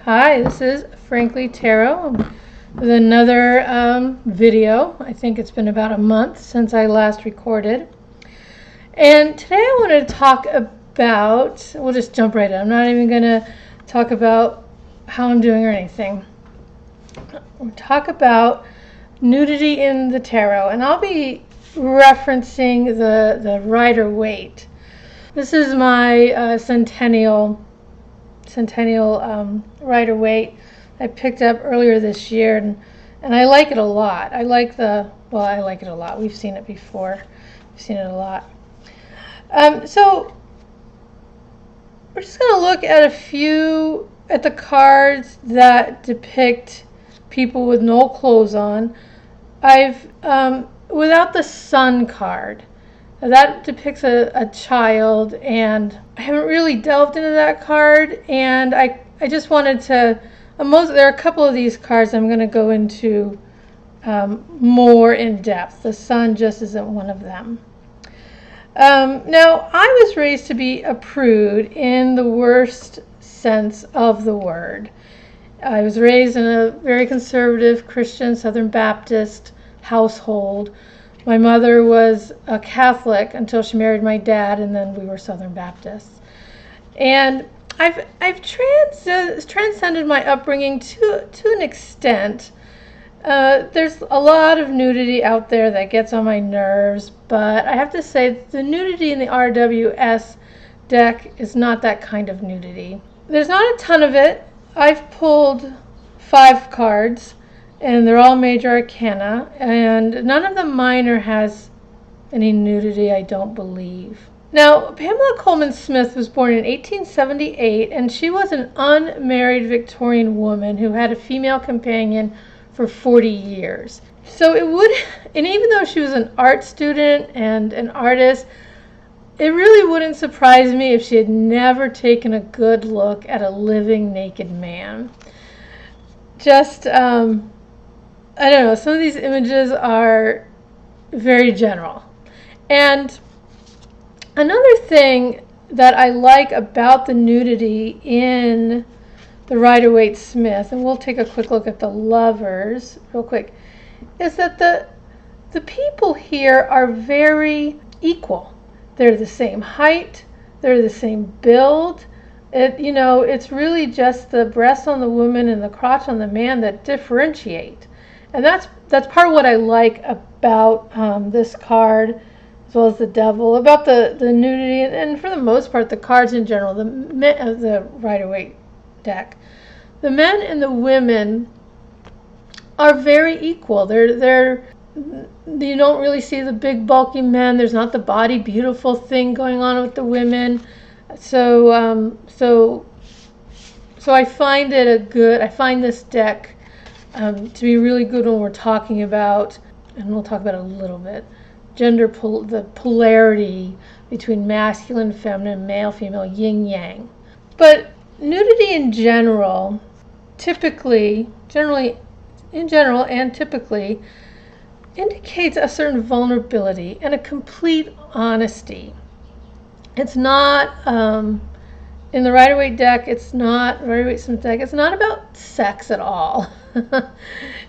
Hi, this is Frankly Tarot with another video. I think it's been about a month since I last recorded. And today I want to talk about, we'll just jump right in. I'm not even going to talk about how I'm doing or anything. We'll talk about nudity in the tarot, and I'll be referencing the Rider-Waite. This is my Centennial Rider-Waite I picked up earlier this year, and I like it a lot. I like it a lot. We've seen it before. We've seen it a lot. So we're just going to look at the cards that depict people with no clothes on. I've without the Sun card. That depicts a child, and I haven't really delved into that card, and I just wanted to, there are a couple of these cards I'm going to go into more in depth. The Sun just isn't one of them. Now, I was raised to be a prude in the worst sense of the word. I was raised in a very conservative Christian Southern Baptist household. My mother was a Catholic until she married my dad, and then we were Southern Baptists. And I've transcended my upbringing to an extent. There's a lot of nudity out there that gets on my nerves, but I have to say the nudity in the RWS deck is not that kind of nudity. There's not a ton of it. I've pulled 5 cards, and they're all Major Arcana, and none of the minor has any nudity, I don't believe. Now, Pamela Coleman Smith was born in 1878, and she was an unmarried Victorian woman who had a female companion for 40 years. So and even though she was an art student and an artist, it really wouldn't surprise me if she had never taken a good look at a living naked man. Just, I don't know, some of these images are very general. And another thing that I like about the nudity in the Rider-Waite Smith, and we'll take a quick look at the Lovers real quick, is that the people here are very equal. They're the same height, they're the same build. It's really just the breasts on the woman and the crotch on the man that differentiate. And that's part of what I like about this card, as well as the Devil, about the nudity, and for the most part, the cards in general, the Rider-Waite deck. The men and the women are very equal. You don't really see the big bulky men. There's not the body beautiful thing going on with the women. So I find this deck to be really good when we're talking about, and we'll talk about it a little bit, the polarity between masculine, feminine, male, female, yin, yang. But nudity in general, typically indicates a certain vulnerability and a complete honesty. It's not, in the Rider-Waite deck, Rider-Waite Smith deck, it's not about sex at all.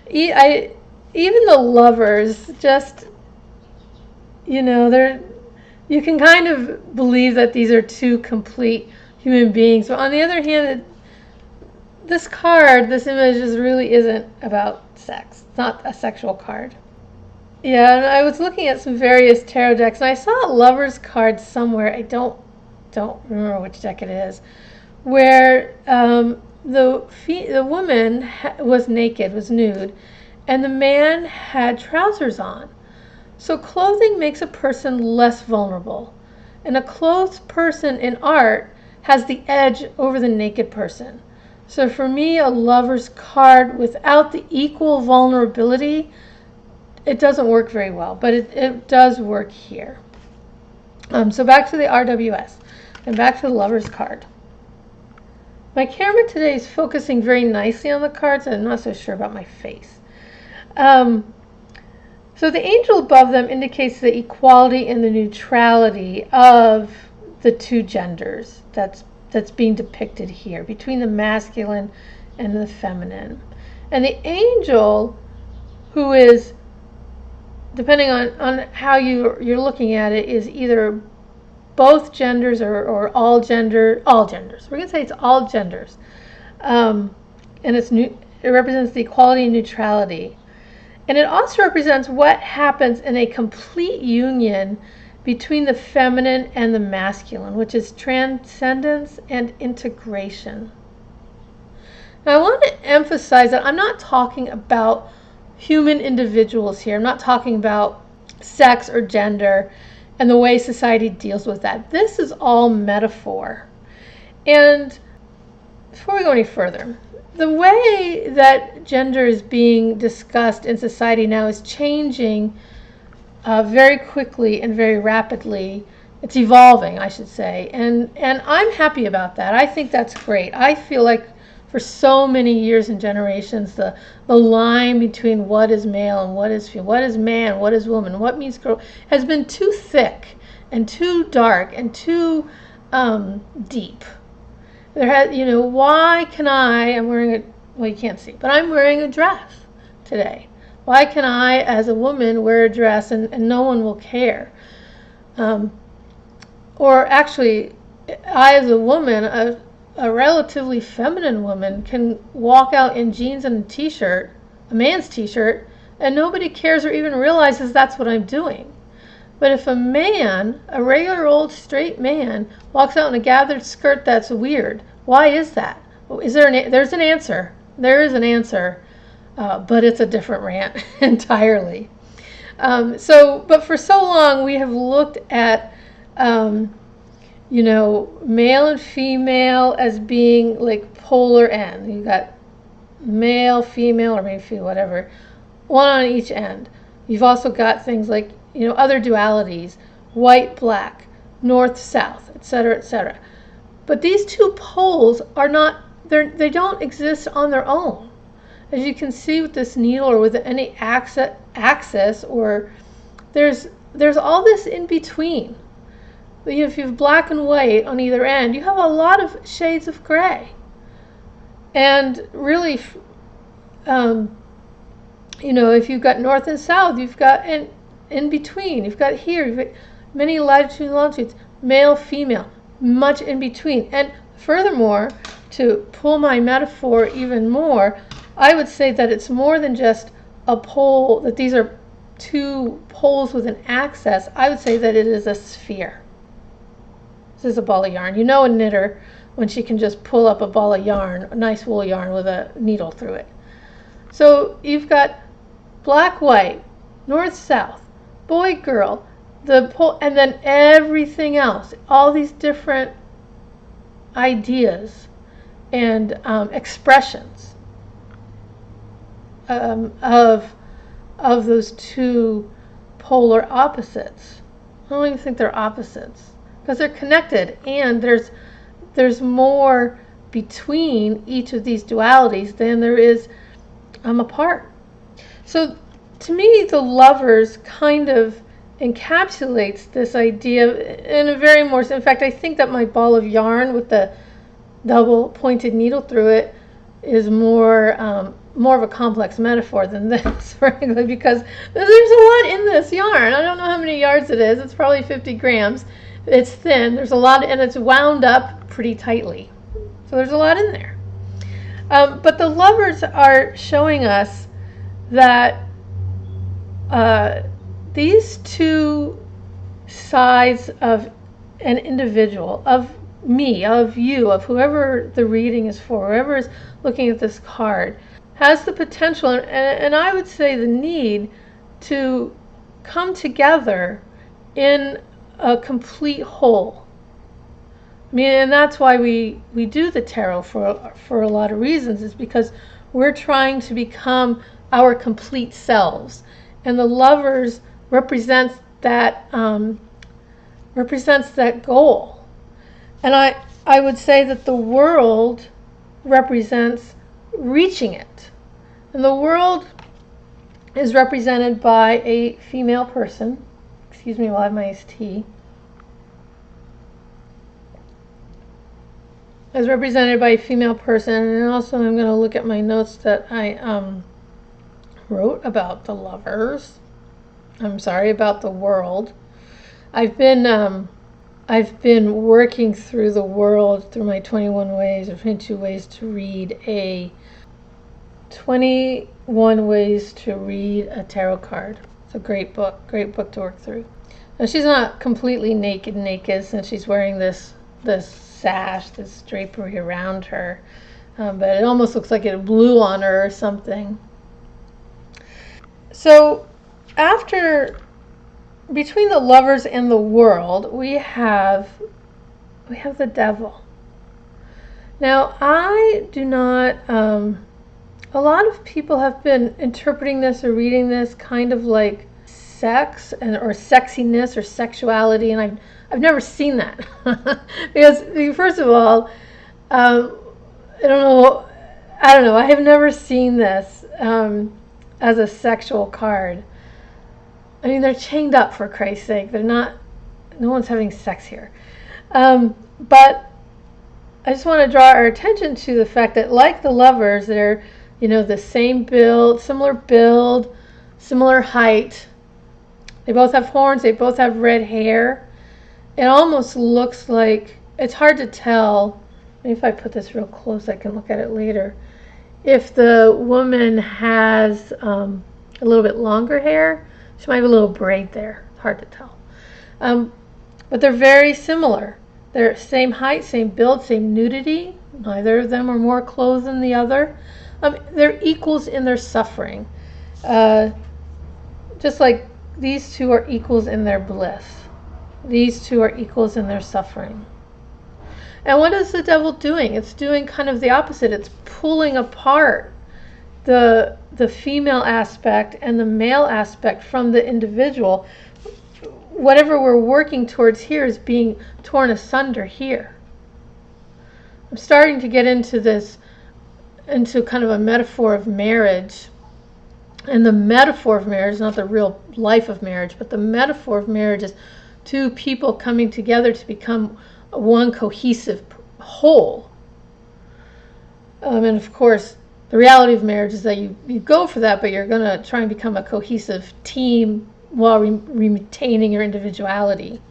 Even the Lovers, just, you can kind of believe that these are two complete human beings. But on the other hand, this image really isn't about sex. It's not a sexual card. Yeah, and I was looking at some various tarot decks, and I saw a Lovers card somewhere. I don't remember which deck it is, where the woman was naked, was nude, and the man had trousers on. So clothing makes a person less vulnerable, and a clothed person in art has the edge over the naked person. So for me, a Lover's card without the equal vulnerability, it doesn't work very well, but it does work here. So back to the RWS, and back to the Lover's card. My camera today is focusing very nicely on the cards, and I'm not so sure about my face. So the angel above them indicates the equality and the neutrality of the two genders that's being depicted here, between the masculine and the feminine. And the angel, who is, depending on how you're looking at it, is either both genders or all genders. We're going to say it's all genders. And it represents the equality and neutrality. And it also represents what happens in a complete union between the feminine and the masculine, which is transcendence and integration. Now, I want to emphasize that I'm not talking about human individuals here. I'm not talking about sex or gender and the way society deals with that. This is all metaphor. And before we go any further, the way that gender is being discussed in society now is changing very quickly and very rapidly. It's evolving, I should say, and I'm happy about that. I think that's great. I feel like for so many years and generations, the line between what is male and what is female, what is man, what is woman, what means girl, has been too thick and too dark and too deep. Why can I'm wearing well, you can't see, but I'm wearing a dress today. Why can I, as a woman, wear a dress and no one will care? Or actually, I, as a woman, a relatively feminine woman, can walk out in jeans and a t-shirt, a man's t-shirt, and nobody cares or even realizes that's what I'm doing. But if a man, a regular old straight man, walks out in a gathered skirt, that's weird. Why is that? There's an answer. There is an answer, but it's a different rant entirely. But for so long we have looked at, male and female as being like polar ends. You've got male, female, or maybe female, whatever, one on each end. You've also got things like, other dualities, white, black, north, south, etc., etc. But these two poles are not, they don't exist on their own. As you can see with this needle or with any axis, or there's all this in between. If you have black and white on either end, you have a lot of shades of gray. And really, if you've got north and south, you've got in between. You've got many latitudes and longitudes, male, female, much in between. And furthermore, to pull my metaphor even more, I would say that it's more than just a pole, that these are two poles with an axis. I would say that it is a sphere. This is a ball of yarn. A knitter when she can just pull up a ball of yarn, a nice wool yarn with a needle through it. So you've got black, white, north, south, boy, girl, the pole, and then everything else, all these different ideas and expressions of those two polar opposites. I don't even think they're opposites, because they're connected, and there's more between each of these dualities than there is apart. So to me, the lovers kind of encapsulates this idea in a very more, in fact, I think that my ball of yarn with the double pointed needle through it is more of a complex metaphor than this, frankly, because there's a lot in this yarn. I don't know how many yards it is. It's probably 50 grams. It's thin. There's a lot, and it's wound up pretty tightly. So there's a lot in there. But the lovers are showing us that these two sides of an individual, of me, of you, of whoever the reading is for, whoever is looking at this card, has the potential and I would say the need to come together in a complete whole. And that's why we do the tarot for a lot of reasons, is because we're trying to become our complete selves. And the lovers represents that goal. And I would say that the world represents reaching it. And the world is represented by a female person. Excuse me while I have my iced tea. is represented by a female person, and also I'm going to look at my notes that I wrote about the lovers. I'm sorry, about the world. I've been working through the world through my 21 ways or 22 ways to read a 21 ways to read a tarot card. It's a great book to work through. Now she's not completely naked since she's wearing this sash, this drapery around her, but it almost looks like it blew on her or something. So between the lovers and the world, we have the devil. Now I do not, a lot of people have been interpreting this or reading this kind of like sex or sexiness or sexuality, and I've never seen that. Because first of all, I don't know, I have never seen this as a sexual card. I mean, they're chained up, for Christ's sake. No one's having sex here. But I just want to draw our attention to the fact that, like the lovers, they're, the same build, similar height. They both have horns. They both have red hair. It almost looks like, it's hard to tell. Maybe if I put this real close, I can look at it later. If the woman has a little bit longer hair, she might have a little braid there. It's hard to tell. But they're very similar. They're same height, same build, same nudity. Neither of them are more clothed than the other. They're equals in their suffering. Just like these two are equals in their bliss. These two are equals in their suffering. And what is the devil doing? It's doing kind of the opposite. It's pulling apart the female aspect and the male aspect from the individual. Whatever we're working towards here is being torn asunder here. I'm starting to get into kind of a metaphor of marriage. And the metaphor of marriage is not the real life of marriage, but the metaphor of marriage is two people coming together to become one cohesive whole. And of course, the reality of marriage is that you go for that, but you're going to try and become a cohesive team while retaining your individuality.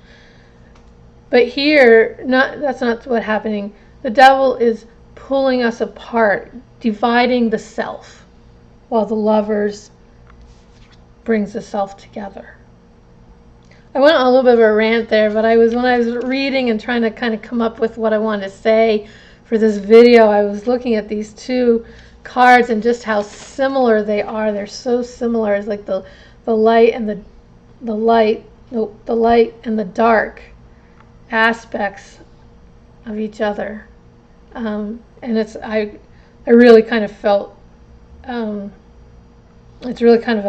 But here, that's not what's happening. The devil is pulling us apart, dividing the self, while the lovers brings the self together. I went on a little bit of a rant there, but when I was reading and trying to kind of come up with what I wanted to say for this video, I was looking at these two cards and just how similar they are. They're so similar. It's like the light and the light and the dark aspects of each other. And I really kind of felt it's really kind of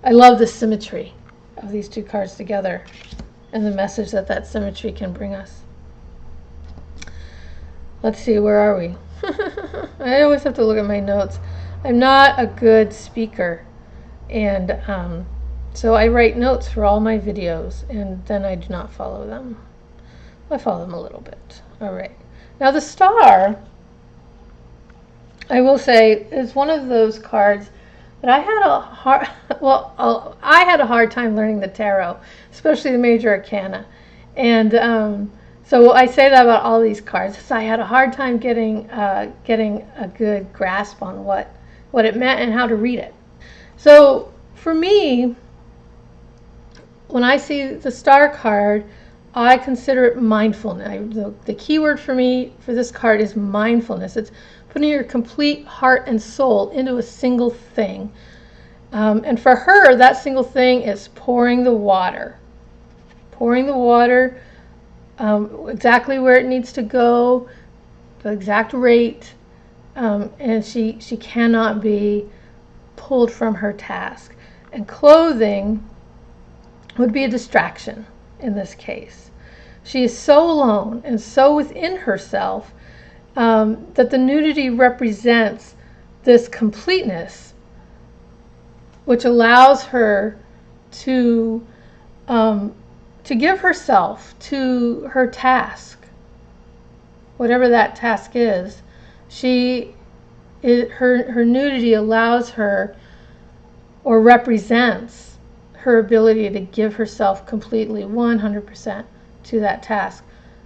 I love the symmetry of these two cards together and the message that symmetry can bring us. Let's see, where are we? I always have to look at my notes. I'm not a good speaker, and so I write notes for all my videos, and then I do not follow them. I follow them a little bit. All right. Now the star, I will say, is one of those cards that I had a hard time learning the tarot, especially the Major Arcana. And so I say that about all these cards. So I had a hard time getting a good grasp on what it meant and how to read it. So for me, when I see the star card, I consider it mindfulness. The key word for me for this card is mindfulness. It's putting your complete heart and soul into a single thing. And for her, that single thing is pouring the water. Pouring the water exactly where it needs to go, the exact rate, and she cannot be pulled from her task. And clothing would be a distraction in this case. She is so alone and so within herself that the nudity represents this completeness, which allows her to give herself to her task, whatever that task is, her nudity allows her, or represents her ability to give herself completely 100% to that task.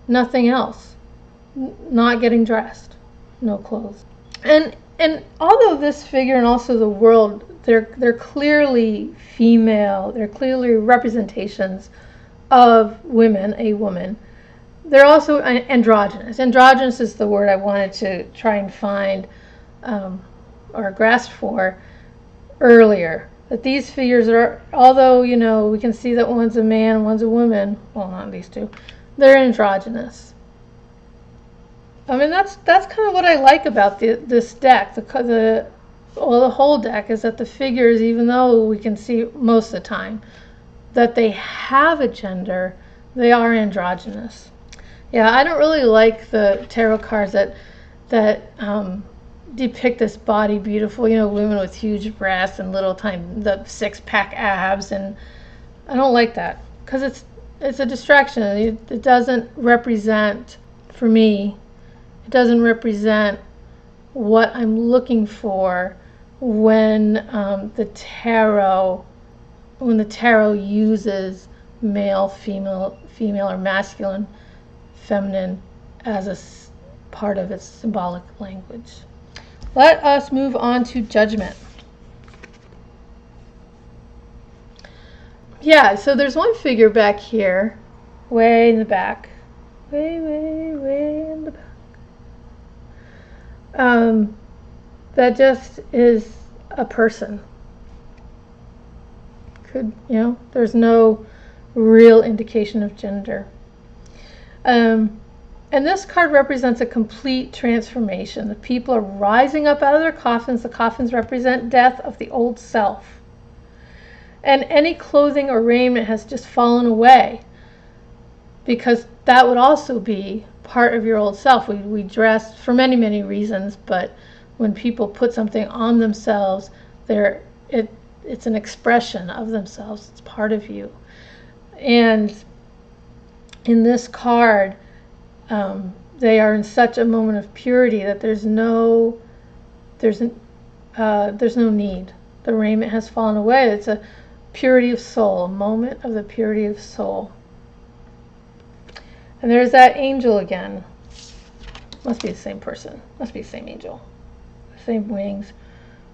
Nothing else. Not getting dressed. No clothes. And although this figure and also the world, they're clearly female, they're clearly representations of women, a woman, they're also androgynous. Androgynous is the word I wanted to try and find or grasp for earlier. That these figures are, although, we can see that one's a man, one's a woman, well, not these two, they're androgynous. I mean, that's kind of what I like about this deck. The whole deck is that the figures, even though we can see most of the time that they have a gender, they are androgynous. Yeah, I don't really like the tarot cards that depict this body beautiful, women with huge breasts and little tiny, the six-pack abs, and I don't like that because it's a distraction. It doesn't represent, for me, it doesn't represent what I'm looking for when the tarot uses male, female, or masculine, feminine as a part of its symbolic language. Let us move on to judgment. Yeah, so there's one figure back here, way in the back. Way in the back. That just is a person. There's no real indication of gender. And this card represents a complete transformation. The people are rising up out of their coffins. The coffins represent death of the old self. And any clothing or raiment has just fallen away, because that would also be part of your old self. We dress for many, many reasons, but when people put something on themselves, it's an expression of themselves. It's part of you. And in this card, they are in such a moment of purity that there's no need. The raiment has fallen away. It's a purity of soul, a moment of the purity of soul. And there's that angel again. Must be the same person. Must be the same angel. Same wings.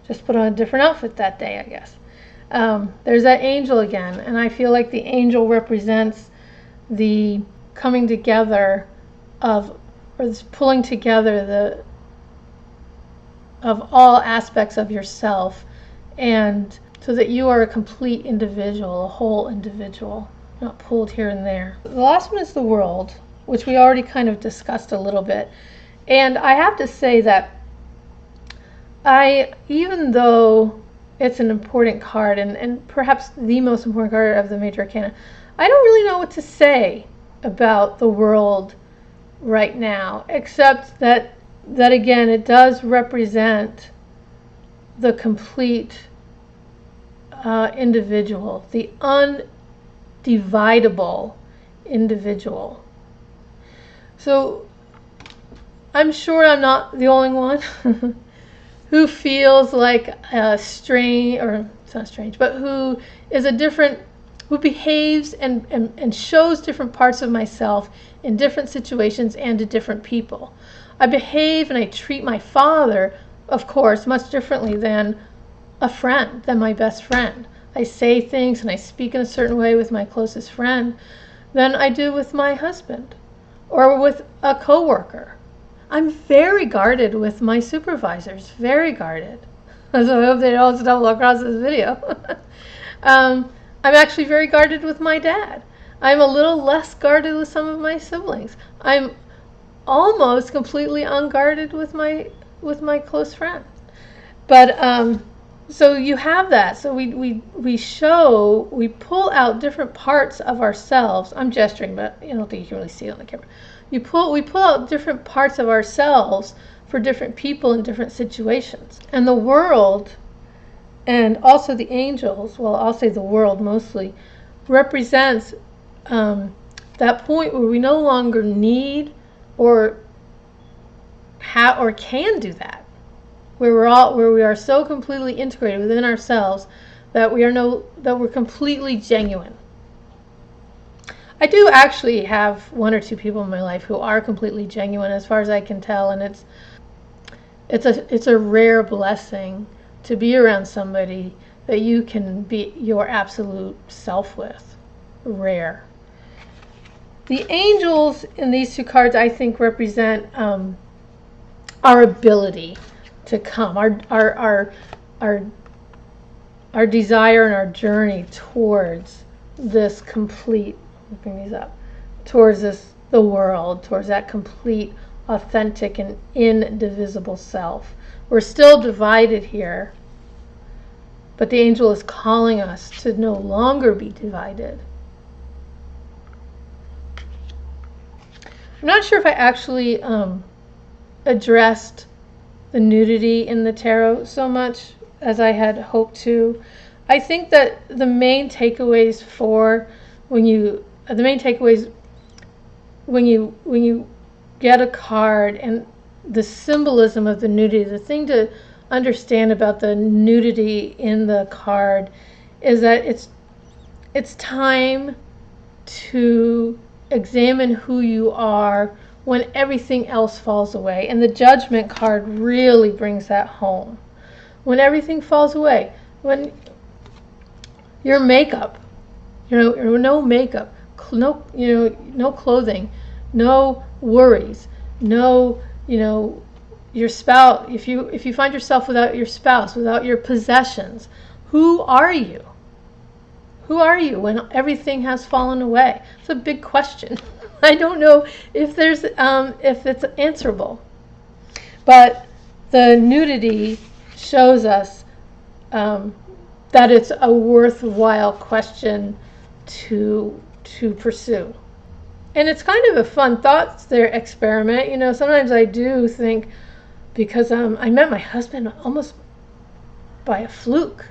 Just put on a different outfit that day, I guess. There's that angel again. And I feel like the angel represents the coming together of, or this pulling together of all aspects of yourself, and so that you are a complete individual, a whole individual, not pulled here and there. The last one is the world, which we already kind of discussed a little bit. And I have to say that even though it's an important card, and perhaps the most important card of the Major Arcana, I don't really know what to say about the world right now, except that again, it does represent the complete individual, the undividable individual. So I'm sure I'm not the only one who feels like strange, or it's not strange, but who behaves and shows different parts of myself in different situations and to different people. I behave and I treat my father, of course, much differently than a friend, than my best friend. I say things and I speak in a certain way with my closest friend than I do with my husband or with a coworker. I'm very guarded with my supervisors, very guarded. So I hope they don't stumble across this video. I'm actually very guarded with my dad. I'm a little less guarded with some of my siblings. I'm almost completely unguarded with my close friend. But so you have that. So we pull out different parts of ourselves. I'm gesturing, but I don't think you can really see it on the camera. We pull out different parts of ourselves for different people in different situations. And the world, and also the angels, well, I'll say the world mostly, represents that point where we no longer need or or can do that, where we are so completely integrated within ourselves that we're completely genuine. I do actually have one or two people in my life who are completely genuine, as far as I can tell, and it's a rare blessing to be around somebody that you can be your absolute self with. Rare. The angels in these two cards, I think, represent our ability to come, our desire and our journey towards this complete, bring these up, towards the world, towards that complete, authentic, and indivisible self. We're still divided here, but the angel is calling us to no longer be divided. I'm not sure if I actually addressed the nudity in the tarot so much as I had hoped to. I think that the main takeaways when you get a card and the symbolism of the nudity, the thing to understand about the nudity in the card is that it's time to examine who you are when everything else falls away. And the Judgment card really brings that home. When everything falls away, when your makeup, no makeup, no clothing, no worries, no, your spouse, if you find yourself without your spouse, without your possessions, who are you? Who are you when everything has fallen away? It's a big question. I don't know if it's answerable. But the nudity shows us that it's a worthwhile question to pursue. And it's kind of a fun thought experiment. Sometimes I do think, because I met my husband almost by a fluke.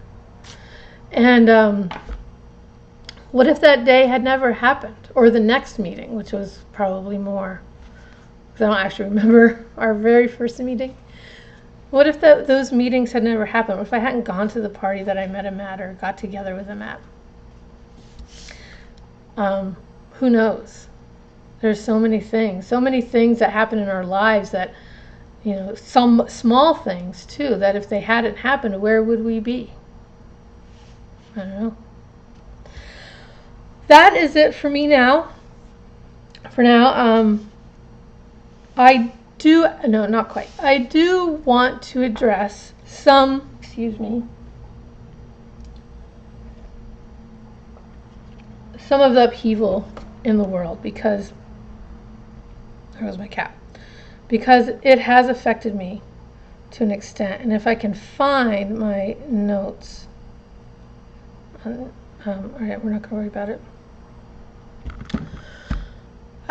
And what if that day had never happened? Or the next meeting, which was probably more, because I don't actually remember our very first meeting. What if those meetings had never happened? What if I hadn't gone to the party that I met him at or got together with him at? Who knows? There's so many things that happen in our lives that, some small things too, that if they hadn't happened, where would we be? I don't know. That is it for me now. For now, I do want to address some of the upheaval in the world, because there goes my cat. Because it has affected me to an extent, and if I can find my notes, all right, we're not going to worry about it.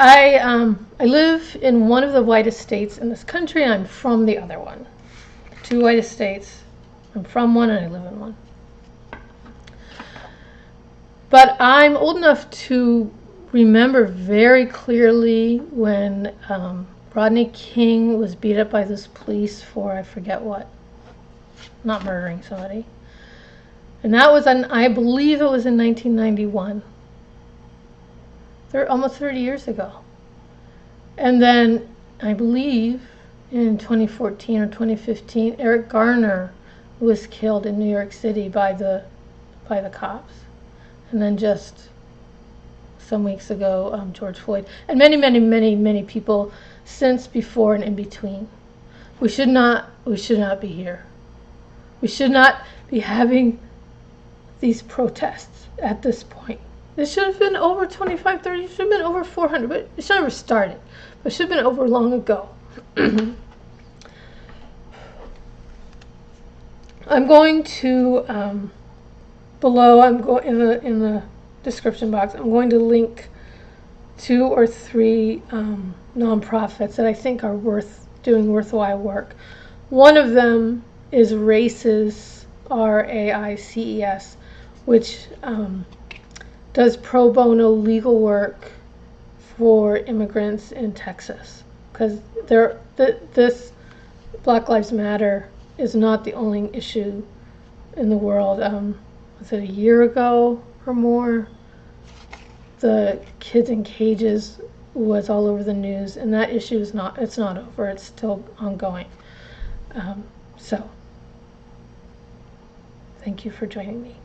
I live in one of the whitest states in this country, and I'm from the other one. Two whitest states. I'm from one and I live in one. But I'm old enough to remember very clearly when Rodney King was beat up by this police for I forget what. Not murdering somebody. And that was I believe it was in 1991. Almost 30 years ago. And then I believe in 2014 or 2015, Eric Garner was killed in New York City by the cops. And then just some weeks ago, George Floyd, and many, many, many, many people since, before, and in between. We should not be here. We should not be having these protests at this point. It should have been over 25, 30, it should have been over 400, but it should have never started. But it should have been over long ago. I'm going to, below, in the description box, I'm going to link 2 or 3 nonprofits that I think are doing worthwhile work. One of them is RAICES, RAICES, which does pro bono legal work for immigrants in Texas, because this Black Lives Matter is not the only issue in the world. Was it a year ago or more? The kids in cages was all over the news, and that issue is not, it's not over. It's still ongoing. So, thank you for joining me.